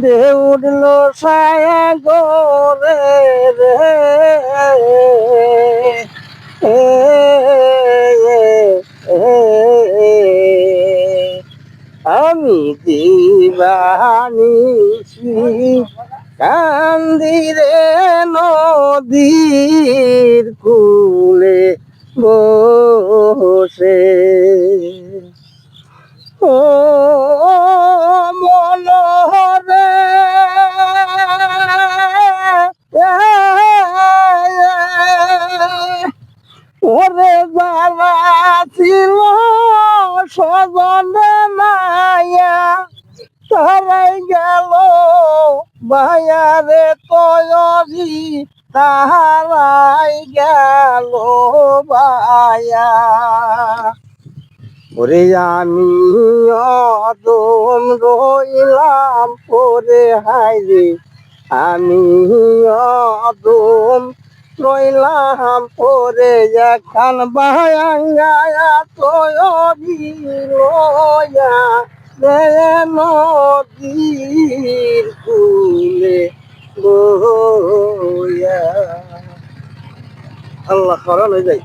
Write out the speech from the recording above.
ঢেউ উঠল সাগরে রে এ, আমি দিবানিছি কান্দিরে নদীর কূলে বসে ও মনোহরে ওরে বাবা ছিল সজনে মায়া তারাই গেল বায়ারে তয়রি তাহারাই গেল বায়া ওরে আমি অদম রইলাম পরে হাইরে আমি অদম রইলাম পরে এখন বায়াঙ্গায়া তয়রি লয়া রে নদীর কূলে বয়া আল্লাহ খরণ হয়ে যায়।